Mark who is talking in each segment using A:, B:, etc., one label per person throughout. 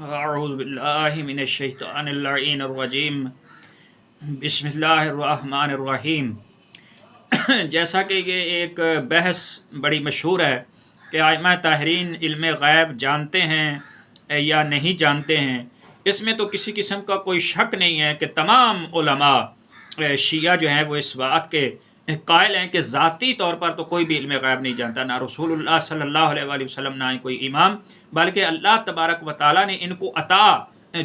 A: اعوذ باللہ من الشیطان اللعین الرجیم بسم اللہ الرحمن الرحیم۔ جیسا کہ یہ ایک بحث بڑی مشہور ہے کہ ائمہ طاہرین علم غیب جانتے ہیں یا نہیں جانتے ہیں، اس میں تو کسی قسم کا کوئی شک نہیں ہے کہ تمام علماء شیعہ جو ہیں وہ اس بات کے قائل ہیں کہ ذاتی طور پر تو کوئی بھی علم غیب نہیں جانتا، نہ رسول اللہ صلی اللہ علیہ وآلہ وسلم، نہ کوئی امام، بلکہ اللہ تبارک و تعالیٰ نے ان کو عطا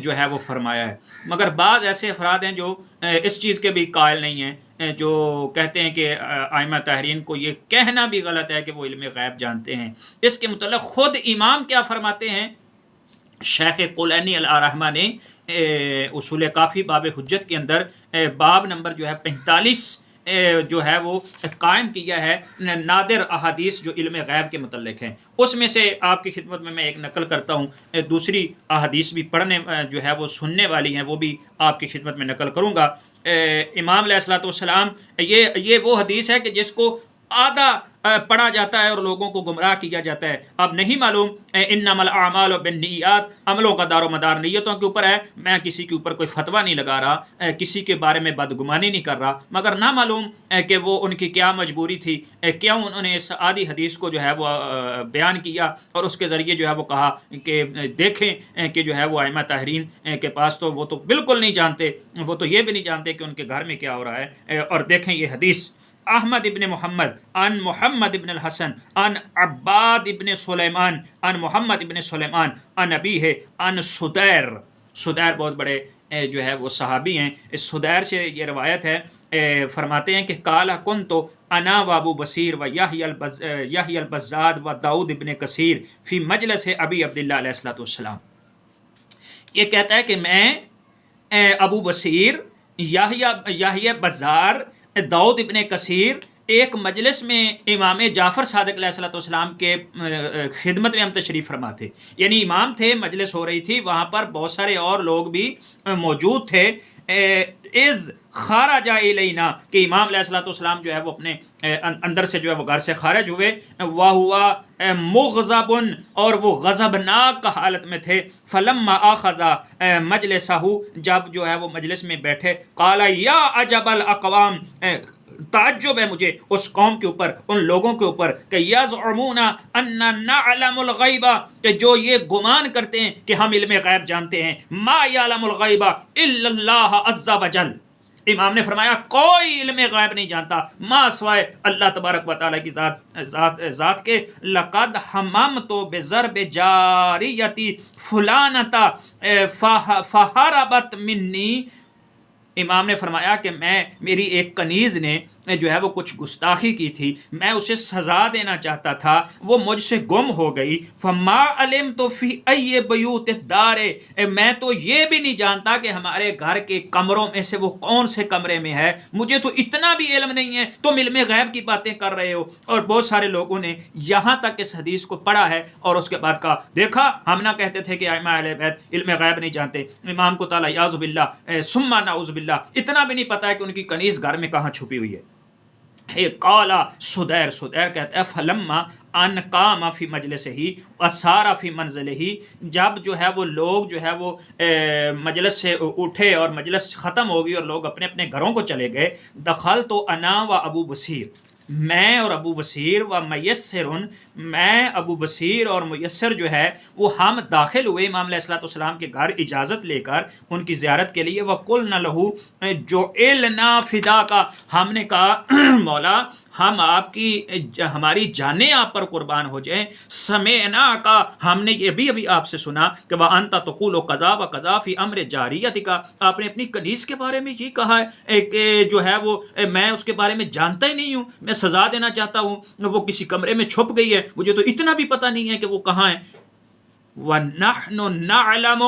A: جو ہے وہ فرمایا ہے۔ مگر بعض ایسے افراد ہیں جو اس چیز کے بھی قائل نہیں ہیں، جو کہتے ہیں کہ ائمہ طاہرین کو یہ کہنا بھی غلط ہے کہ وہ علم غیب جانتے ہیں۔ اس کے متعلق خود امام کیا فرماتے ہیں؟ شیخ کلینی علیہ رحمہ نے اصول کافی باب حجت کے اندر باب نمبر جو ہے 45 جو ہے وہ قائم کیا ہے نادر احادیث جو علم غیب کے متعلق ہیں۔ اس میں سے آپ کی خدمت میں ایک نقل کرتا ہوں، دوسری احادیث بھی پڑھنے جو ہے وہ سننے والی ہیں، وہ بھی آپ کی خدمت میں نقل کروں گا۔ امام علیہ الصلوۃ والسلام، یہ وہ حدیث ہے کہ جس کو آدھا پڑھا جاتا ہے اور لوگوں کو گمراہ کیا جاتا ہے۔ اب نہیں معلوم، انما الاعمال بالنیات، عملوں کا دار و مدار نیتوں کے اوپر ہے۔ میں کسی کے اوپر کوئی فتویٰ نہیں لگا رہا، کسی کے بارے میں بدگمانی نہیں کر رہا، مگر نہ معلوم کہ وہ ان کی کیا مجبوری تھی، کیوں انہوں نے اس آدھی حدیث کو جو ہے وہ بیان کیا اور اس کے ذریعے جو ہے وہ کہا کہ دیکھیں کہ جو ہے وہ ائمہ طاہرین کے پاس تو وہ تو بالکل نہیں جانتے، وہ تو یہ بھی نہیں جانتے کہ ان کے گھر میں کیا ہو رہا ہے۔ اور دیکھیں یہ حدیث، احمد ابن محمد عن محمد ابن الحسن عن عباد ابن سلیمان عن محمد ابن سلیمان عن ابیہ عن سدیر۔ سدیر بہت بڑے جو ہے وہ صحابی ہیں۔ اس سدیر سے یہ روایت ہے، فرماتے ہیں کہ قال کنت انا و ابو بصیر و یحیی البزاد و داؤد ابن کثیر فی مجلس ابی عبداللہ علیہ الصلوۃ والسلام۔ یہ کہتا ہے کہ میں ابو بصیر، یحیی بزار، داؤد ابن کثیر ایک مجلس میں امام جعفر صادق علیہ الصلوۃ والسلام کے خدمت میں ہم تشریف فرما تھے، یعنی امام تھے، مجلس ہو رہی تھی، وہاں پر بہت سارے اور لوگ بھی موجود تھے۔ اذ خرج الینا، کہ امام علیہ الصلوۃ والسلام جو ہے وہ اپنے اندر سے جو ہے وہ گھر سے خارج ہوئے، وہو مغضب، اور وہ غضبناک حالت میں تھے۔ فلما اخذ مجلسہ، جب جو ہے وہ مجلس میں بیٹھے، قال یا عجب الاقوام، تعجب ہے مجھے اس قوم کے اوپر، ان لوگوں کے اوپر، کہ یزعمون ان نعلم الغیب، کہ جو یہ گمان کرتے ہیں کہ ہم علم غیب جانتے ہیں، ما یعلم الغیب الا اللہ عز وجل۔ امام نے فرمایا کوئی علم غیب نہیں جانتا ما سوائے اللہ تبارک و تعالیٰ کی ذات کے۔ لقد حممت بضرب جاریتی فلانتا فہربت منی، امام نے فرمایا کہ میری ایک کنیز نے جو ہے وہ کچھ گستاخی کی تھی، میں اسے سزا دینا چاہتا تھا، وہ مجھ سے گم ہو گئی۔ فما علمت فی ای بیوت الدار، میں تو یہ بھی نہیں جانتا کہ ہمارے گھر کے کمروں میں سے وہ کون سے کمرے میں ہے، مجھے تو اتنا بھی علم نہیں ہے، تم علم غیب کی باتیں کر رہے ہو۔ اور بہت سارے لوگوں نے یہاں تک اس حدیث کو پڑھا ہے اور اس کے بعد کہا دیکھا ہم نہ کہتے تھے کہ ائمہ اہل بیت علم غیب نہیں جانتے، امام کو تعالیٰ یعوذ باللہ ثم نعوذ باللہ اتنا بھی نہیں پتا ہے کہ ان کی کنیز گھر میں کہاں چھپی ہوئی ہے۔ قال سدیر کہتا ہے فلما ان قام فی مجلسہ وسار فی منزلہ، جب جو ہے وہ لوگ جو ہے وہ مجلس سے اٹھے اور مجلس ختم ہو گئی اور لوگ اپنے اپنے گھروں کو چلے گئے، دخلت انا و ابو بصیر، میں اور ابو بصیر، و میسر، میں ابو بصیر اور میسر جو ہے وہ ہم داخل ہوئے امام علیہ الصلوۃ والسلام کے گھر اجازت لے کر ان کی زیارت کے لیے۔ وقلنا لہو جعلنا فداک، ہم نے کہا مولا ہم آپ کی ہماری جانیں آپ پر قربان ہو جائیں۔ سمعنا کا، ہم نے یہ بھی آپ سے سنا کہ وانت تقول قضا و قضا فی امر جاریتک، آپ نے اپنی کنیز کے بارے میں یہ کہا ہے کہ جو ہے وہ میں اس کے بارے میں جانتا ہی نہیں ہوں، میں سزا دینا چاہتا ہوں، وہ کسی کمرے میں چھپ گئی ہے، مجھے تو اتنا بھی پتہ نہیں ہے کہ وہ کہاں ہے۔ وَنَحْنُ نَعْلَمُ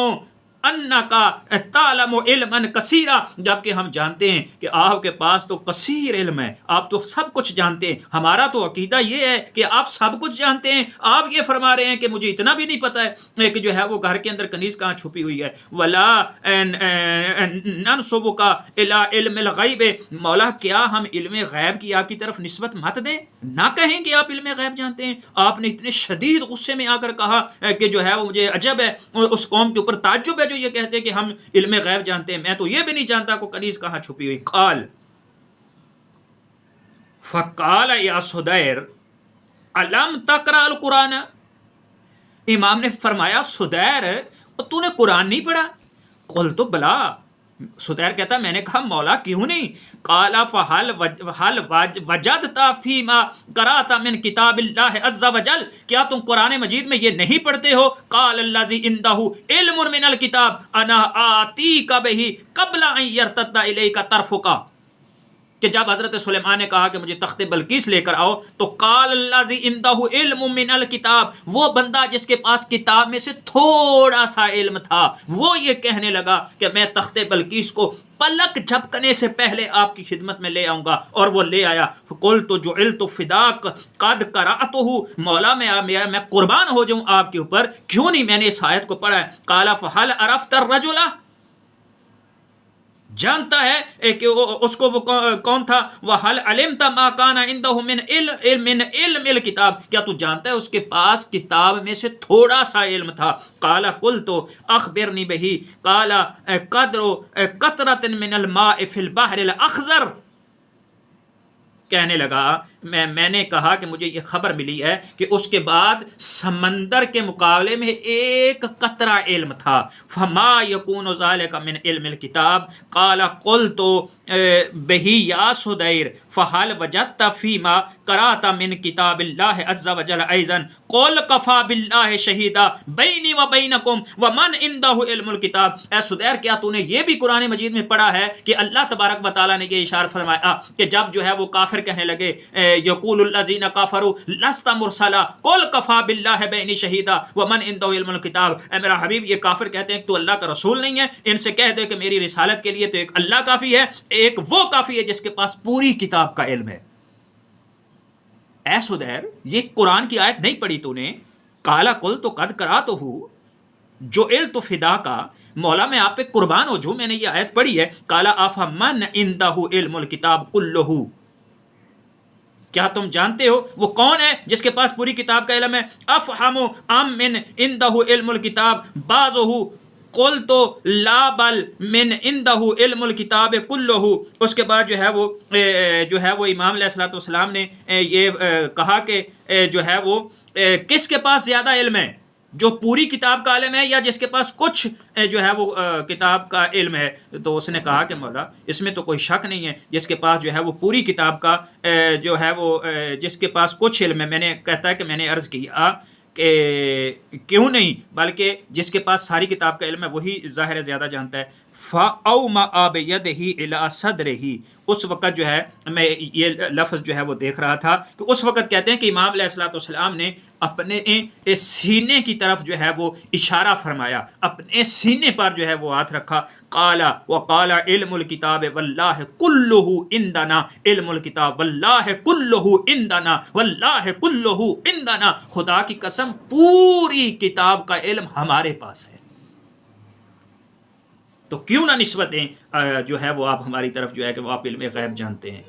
A: أَنَّكَ تَعْلَمُ عِلْمًا كَثِيرًا، جبکہ ہم جانتے ہیں کہ آپ کے پاس تو کثیر علم ہے، آپ تو سب کچھ جانتے ہیں۔ ہمارا تو عقیدہ یہ ہے کہ آپ سب کچھ جانتے ہیں، آپ یہ فرما رہے ہیں کہ مجھے اتنا بھی نہیں پتہ ہے کہ جو ہے وہ گھر کے اندر کنیز کہاں چھپی ہوئی ہے۔ وَلَا نَنْسُبُكَ إِلَىٰ عِلْمِ الْغَيْبِ، مولا کیا ہم علم غیب کی آپ کی طرف نسبت مت دیں، نہ کہیں کہ آپ علم غیب جانتے ہیں. آپ نے اتنے شدید غصے میں آ کر کہا کہ جو ہے وہ مجھے عجب ہے اور اس قوم کے اوپر تعجب ہے جو یہ کہتے ہیں کہ ہم علم غیب جانتے ہیں, میں تو یہ بھی نہیں جانتا کو کنیز کہاں چھپی ہوئی. قال فقال یا سدیر علم تقرأ القرآن, امام نے فرمایا سدیر تو نے قرآن نہیں پڑھا؟ قلت بلا, سدیر کہتا میں نے کہا مولا کیوں نہیں. قال فهل وجدت فيما قرأت من کتاب اللہ عز وجل, کیا تم قرآن مجید میں یہ نہیں پڑھتے ہو؟ قال الذي عنده علم من الكتاب انا آتيك به قبل ان يرتد اليك طرفك, کہ جب حضرت سلیمان نے کہا کہ مجھے تخت بلقیس لے کر آؤ تو قال الذی عنده علم من الکتاب, وہ بندہ جس کے پاس کتاب میں سے تھوڑا سا علم تھا وہ یہ کہنے لگا کہ میں تخت بلقیس کو پلک جھپکنے سے پہلے آپ کی خدمت میں لے آؤں گا, اور وہ لے آیا. قلت جعلت فداک قد قرأته, مولا میں قربان ہو جاؤں آپ کے اوپر, کیوں نہیں میں نے اس آیت کو پڑھا ہے. قال فهل عرفت الرجل, جانتا ہے کہ اس کو وہ کون تھا. وَهَلْ عَلِمْتَ مَا كَانَ عِنْدَهُ مِنْ علم الکتاب, کیا تو جانتا ہے اس کے پاس کتاب میں سے تھوڑا سا علم تھا. قَالَ قُلْتُ أَخْبِرْنِي بِهِ قَالَ قَدْرُ قَطْرَةٍ مِنَ الْمَاءِ فِي الْبَحْرِ الْأَخْضَرِ, کہنے لگا میں نے کہا کہ مجھے یہ خبر ملی ہے کہ اس کے بعد سمندر کے مقابلے میں ایک قطرہ علم تھا. فما یکون ذلک من علم الکتاب قال قلت بہ یا سدیر فهل وجدت فیما قرأت من کتاب اللہ عز وجل ایضا قل کفی باللہ شہیدا بینی و بینکم ومن عنده علم الکتاب. اے سدیر کیا تو نے یہ بھی قرآن مجید میں پڑھا ہے کہ اللہ تبارک و تعالیٰ نے یہ اشارہ فرمایا کہ جب جو ہے وہ کافر کہنے لگے یقول الذین کفروا لست مرسلا قل کفی باللہ بینی شہیدا ومن عنده علم الکتاب, اے میرا حبیب یہ کافر کہتے ہیں کہ تو اللہ کا رسول نہیں ہے, ان سے کہہ دے کہ میری رسالت کے لیے تو ایک اللہ کافی ہے, ایک وہ کافی ہے جس کے پاس پوری کتاب کا علم ہے. اے سدیر یہ قرآن کی آیت نہیں پڑھی تو نے؟ قال قلت قد قرأتہ جعلت فداک, مولا میں آپ پہ قربان ہو جو میں نے یہ آیت پڑھی ہے. قال افمن عنده علم الکتاب کلہ, کیا تم جانتے ہو وہ کون ہے جس کے پاس پوری کتاب کا علم ہے. افہم ام من عنده علم الکتاب بعضہ قلت لا بل من عنده علم الکتاب کلہ. اس کے بعد جو ہے وہ امام علیہ الصلوۃ والسلام نے یہ کہا کہ جو ہے وہ کس کے پاس زیادہ علم ہے, جو پوری کتاب کا علم ہے یا جس کے پاس کچھ جو ہے وہ کتاب کا علم ہے. تو اس نے کہا کہ مولا اس میں تو کوئی شک نہیں ہے, جس کے پاس جو ہے وہ پوری کتاب کا جو ہے وہ جس کے پاس کچھ علم ہے. میں نے کہتا ہے کہ میں نے عرض کیا کہ کیوں نہیں, بلکہ جس کے پاس ساری کتاب کا علم ہے وہی ظاہر ہے زیادہ جانتا ہے. فَأَوْمَأَ بِيَدِهِ إِلَىٰ صَدْرِهِ, اس وقت جو ہے میں یہ لفظ جو ہے وہ دیکھ رہا تھا کہ اس وقت کہتے ہیں کہ امام علیہ الصلوۃ والسلام نے اپنے سینے کی طرف جو ہے وہ اشارہ فرمایا, اپنے سینے پر جو ہے وہ ہاتھ رکھا. قال وقال علم الکتاب واللہ کلہ عندنا, علم الکتاب واللہ کلہ عندنا واللہ کلہ عندنا, خدا کی قسم پوری کتاب کا علم ہمارے پاس ہے. تو کیوں نہ نسبت دیں جو ہے وہ آپ ہماری طرف جو ہے کہ وہ آپ علم غیب جانتے ہیں,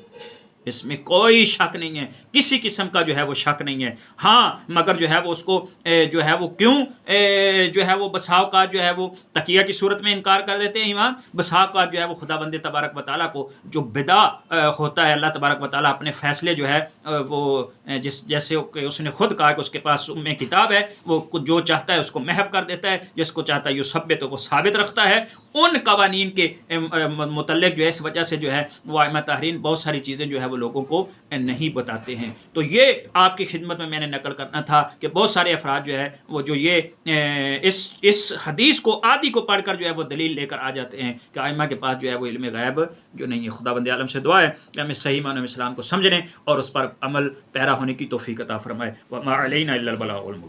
A: اس میں کوئی شک نہیں ہے, کسی قسم کا جو ہے وہ شک نہیں ہے. ہاں مگر جو ہے وہ اس کو جو ہے وہ کیوں جو ہے وہ بسا اوقات جو ہے وہ تقیہ کی صورت میں انکار کر دیتے ہیں ایمان, بسا اوقات جو ہے وہ خدا بند تبارک و تعالیٰ کو جو بدا ہوتا ہے, اللہ تبارک و تعالیٰ اپنے فیصلے جو ہے وہ جیسے کہ اس نے خود کہا کہ اس کے پاس میں کتاب ہے, وہ جو چاہتا ہے اس کو محو کر دیتا ہے, جس کو چاہتا ہے یہ ثبت وہ ثابت رکھتا ہے. ان قوانین کے متعلق جو ہے اس وجہ سے جو ہے وہ ائمہ تحرین بہت ساری چیزیں جو ہے وہ لوگوں کو نہیں بتاتے ہیں. تو یہ آپ کی خدمت میں نے نقل کرنا تھا کہ بہت سارے افراد جو ہے وہ جو یہ اس حدیث کو آدھی کو پڑھ کر جو ہے وہ دلیل لے کر آ جاتے ہیں کہ ائمہ کے پاس جو ہے وہ علم غیب جو نہیں ہے. خدا بند عالم سے دعا ہے کہ ہمیں صحیح معنوں میں اسلام کو سمجھنے اور اس پر عمل پیرا ہونے کی توفیق عطا فرمائے. وما علینا الا البلاغ المبین.